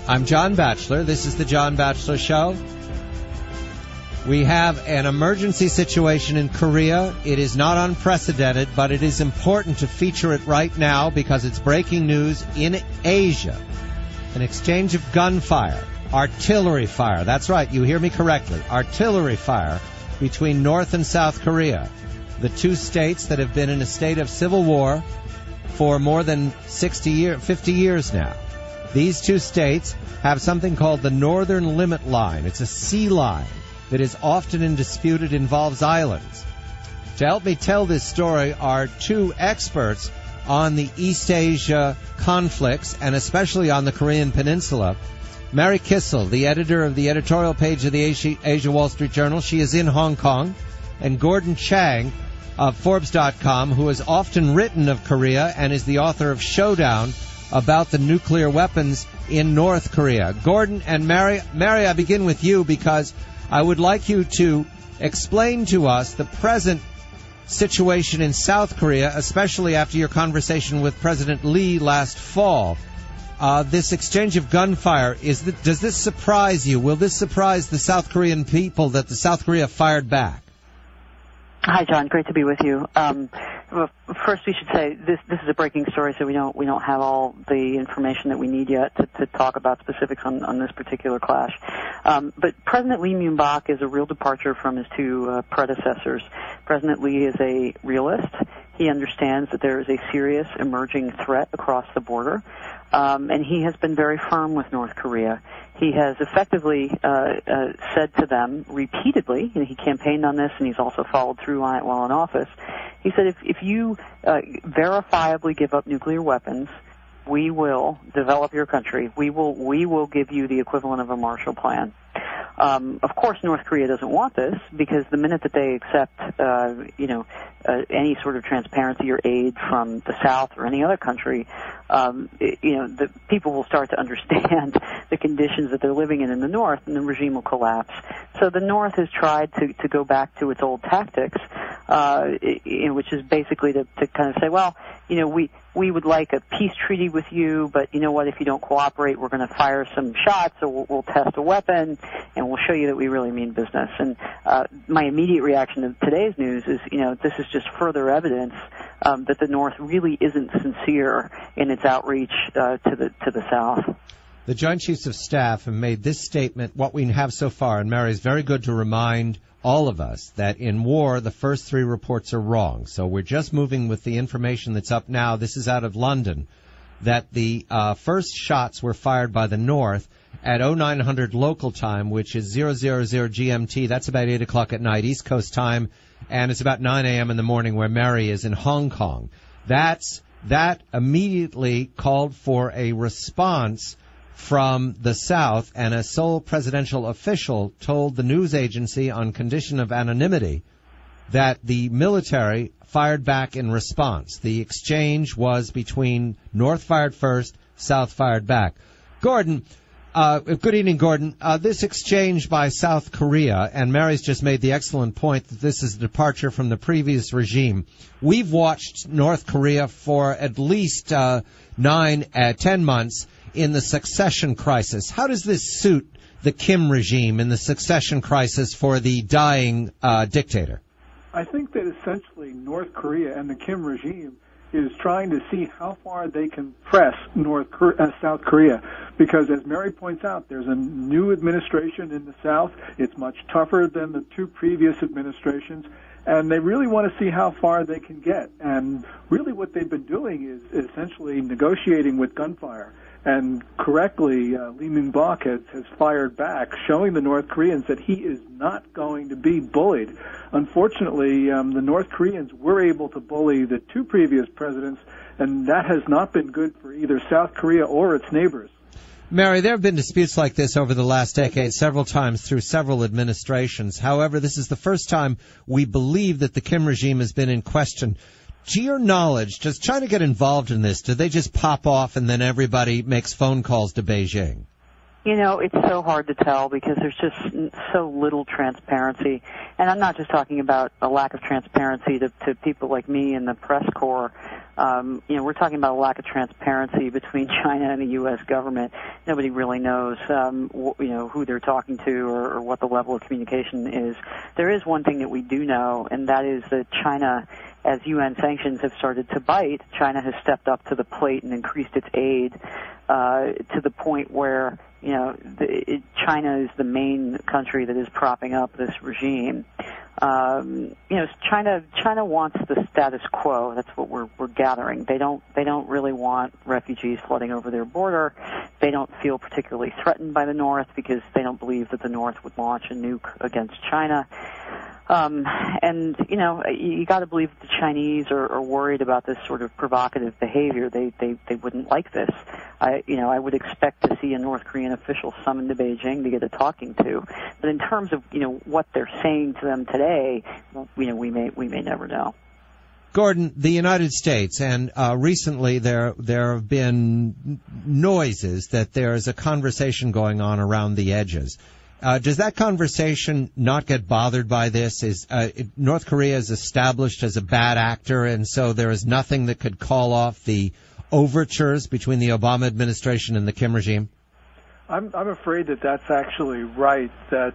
I'm John Batchelor. This is the John Batchelor Show. We have an emergency situation in Korea. It is not unprecedented, but it is important to feature it right now because it's breaking news in Asia. An exchange of gunfire, artillery fire. That's right, you hear me correctly. Artillery fire between North and South Korea, the two states that have been in a state of civil war for more than 50 years now. These two states have something called the Northern Limit Line. It's a sea line that is often in dispute. It involves islands. To help me tell this story are two experts on the East Asia conflicts, and especially on the Korean Peninsula. Mary Kissel, the editor of the editorial page of the Asia Wall Street Journal. She is in Hong Kong. And Gordon Chang of Forbes.com, who has often written of Korea and is the author of Showdown about the nuclear weapons in North Korea. Gordon and Mary, I begin with you because I would like you to explain to us the present situation in South Korea, especially after your conversation with President Lee last fall. This exchange of gunfire, does this surprise you? Will this surprise the South Korean people that the South Korea fired back? Hi, John. Great to be with you. Well, first, we should say this is a breaking story, so we don't have all the information that we need yet to talk about specifics on this particular clash. But President Lee Myung-bak is a real departure from his two predecessors. President Lee is a realist. He understands that there is a serious emerging threat across the border, and he has been very firm with North Korea. He has effectively said to them repeatedly, and he campaigned on this, and he's also followed through on it while in office. He said, if you verifiably give up nuclear weapons, we will develop your country. We will give you the equivalent of a Marshall Plan. Of course, North Korea doesn't want this because the minute that they accept, any sort of transparency or aid from the South or any other country, the people will start to understand the conditions that they're living in the North, and the regime will collapse. So the North has tried to go back to its old tactics, which is basically to kind of say, well, we would like a peace treaty with you, but you know what, if you don't cooperate, we're going to fire some shots, or we'll test a weapon, and we'll show you that we really mean business. And my immediate reaction to today's news is, this is just further evidence that the North really isn't sincere in its outreach to the South. The Joint Chiefs of Staff have made this statement, what we have so far, and Mary, is very good to remind all of us that in war, the first three reports are wrong. So we're just moving with the information that's up now. This is out of London, that the first shots were fired by the North at 0900 local time, which is 000 GMT. That's about 8 o'clock at night, East Coast time, and it's about 9 a.m. in the morning where Mary is in Hong Kong. That immediately called for a response from the South, and a Seoul presidential official told the news agency on condition of anonymity that the military fired back in response. The exchange was between North fired first, South fired back. Gordon, good evening, Gordon. This exchange by South Korea, and Mary's just made the excellent point that this is a departure from the previous regime. We've watched North Korea for at least 10 months in the succession crisis. How does this suit the Kim regime in the succession crisis for the dying dictator? I think that essentially North Korea and the Kim regime is trying to see how far they can press South Korea, because as Mary points out, there's a new administration in the South. It's much tougher than the two previous administrations, and they really want to see how far they can get. And really what they've been doing is essentially negotiating with gunfire. And correctly, Lee Myung-bak has fired back, showing the North Koreans that he is not going to be bullied. Unfortunately, the North Koreans were able to bully the two previous presidents, and that has not been good for either South Korea or its neighbors. Mary, there have been disputes like this over the last decade several times through several administrations. However, this is the first time we believe that the Kim regime has been in question. To your knowledge, does China get involved in this? Do they just pop off and then everybody makes phone calls to Beijing? You know, it's so hard to tell because there's just so little transparency. And I'm not just talking about a lack of transparency to people like me in the press corps. You know, we're talking about a lack of transparency between China and the U.S. government. Nobody really knows, you know, who they're talking to or what the level of communication is. There is one thing that we do know, and that is that China, as UN sanctions have started to bite, China has stepped up to the plate and increased its aid to the point where, you know, China is the main country that is propping up this regime. You know, China wants the status quo. That's what we're gathering. They don't really want refugees flooding over their border. They don't feel particularly threatened by the North because they don't believe that the North would launch a nuke against China. And, you know, you got to believe that the Chinese are worried about this sort of provocative behavior. They wouldn't like this. I would expect to see a North Korean official summoned to Beijing to get a talking to. But in terms of, you know, what they're saying to them today, you know, we may never know. Gordon, the United States, and recently there have been noises that there is a conversation going on around the edges. Does that conversation not get bothered by this? Is North Korea is established as a bad actor, and so there is nothing that could call off the overtures between the Obama administration and the Kim regime? I'm afraid that that's actually right, that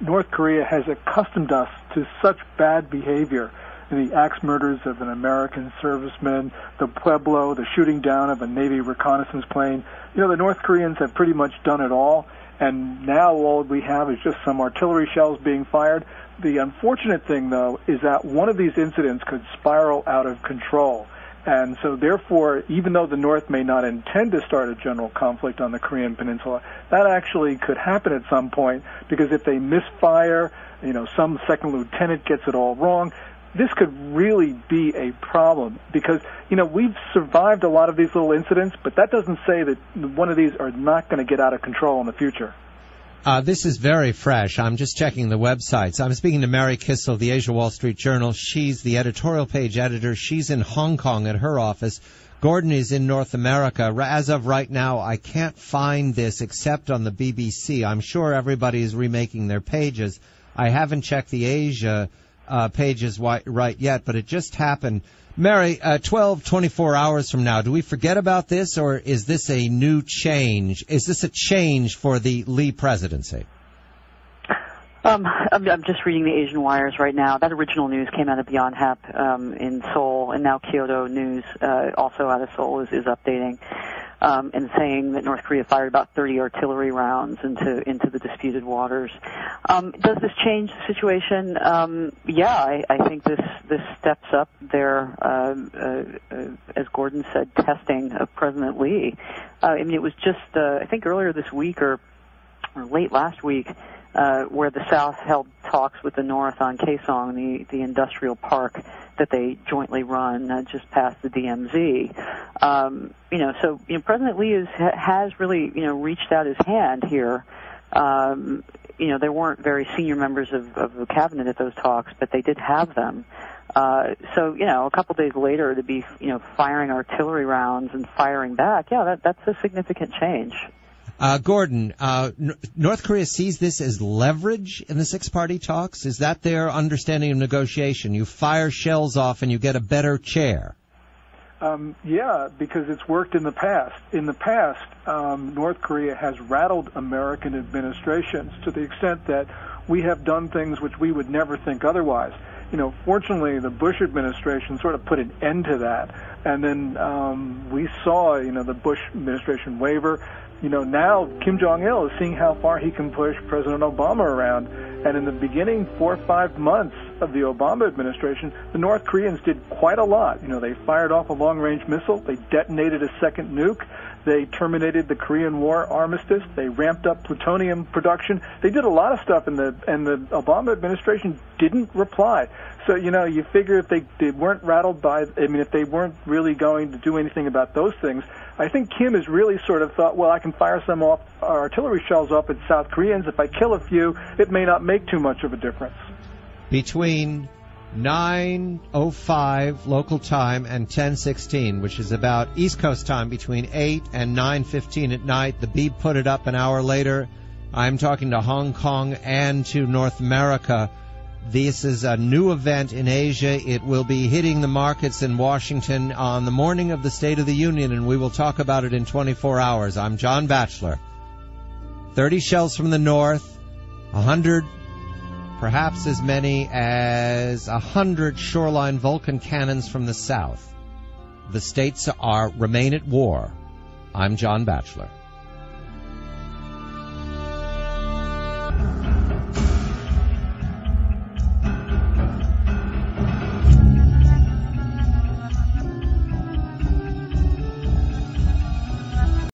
North Korea has accustomed us to such bad behavior. The axe murders of an American serviceman, the Pueblo, the shooting down of a Navy reconnaissance plane. You know, the North Koreans have pretty much done it all. And now all we have is just some artillery shells being fired. The unfortunate thing, though, is that one of these incidents could spiral out of control. And so, therefore, even though the North may not intend to start a general conflict on the Korean Peninsula, that actually could happen at some point, because if they misfire, you know, some second lieutenant gets it all wrong, this could really be a problem because, you know, we've survived a lot of these little incidents, but that doesn't say that one of these are not going to get out of control in the future. This is very fresh. I'm just checking the websites. I'm speaking to Mary Kissel of the Asia Wall Street Journal. She's the editorial page editor. She's in Hong Kong at her office. Gordon is in North America. As of right now, I can't find this except on the BBC. I'm sure everybody is remaking their pages. I haven't checked the Asia pages right yet, but it just happened. Mary, 24 hours from now, do we forget about this, or is this a new change? Is this a change for the Lee presidency? I'm just reading the Asian wires right now. That original news came out of Yonhap in Seoul, and now Kyoto News, also out of Seoul, is updating and saying that North Korea fired about 30 artillery rounds into the disputed waters. Does this change the situation? Yeah, I think this steps up their, as Gordon said, testing of President Lee. I mean, it was just, I think earlier this week or late last week, where the South held talks with the North on Kaesong, the industrial park that they jointly run just past the DMZ. So President Lee has really reached out his hand here. There weren't very senior members of the cabinet at those talks, but they did have them. So a couple days later to be firing artillery rounds and firing back, that's a significant change. Gordon, North Korea sees this as leverage in the six-party talks? Is that their understanding of negotiation? You fire shells off and you get a better chair. Yeah, because it's worked in the past. In the past, North Korea has rattled American administrations to the extent that we have done things which we would never think otherwise. Fortunately, the Bush administration sort of put an end to that. And then we saw, the Bush administration waver. Now Kim Jong-il is seeing how far he can push President Obama around. And in the beginning 4 or 5 months of the Obama administration, the North Koreans did quite a lot. They fired off a long-range missile. They detonated a second nuke. They terminated the Korean War armistice. They ramped up plutonium production. They did a lot of stuff, and the Obama administration didn't reply. So, you figure if they weren't rattled by, if they weren't really going to do anything about those things, I think Kim has really sort of thought, well, I can fire some artillery shells off at South Koreans. If I kill a few, it may not make too much of a difference. Between 9:05 local time and 10:16, which is about East Coast time, between 8 and 9:15 at night. The Beeb put it up an hour later. I'm talking to Hong Kong and to North America. This is a new event in Asia. It will be hitting the markets in Washington on the morning of the State of the Union, and we will talk about it in 24 hours. I'm John Batchelor. 30 shells from the north, 100, perhaps as many as 100 shoreline Vulcan cannons from the south. The states remain at war. I'm John Batchelor.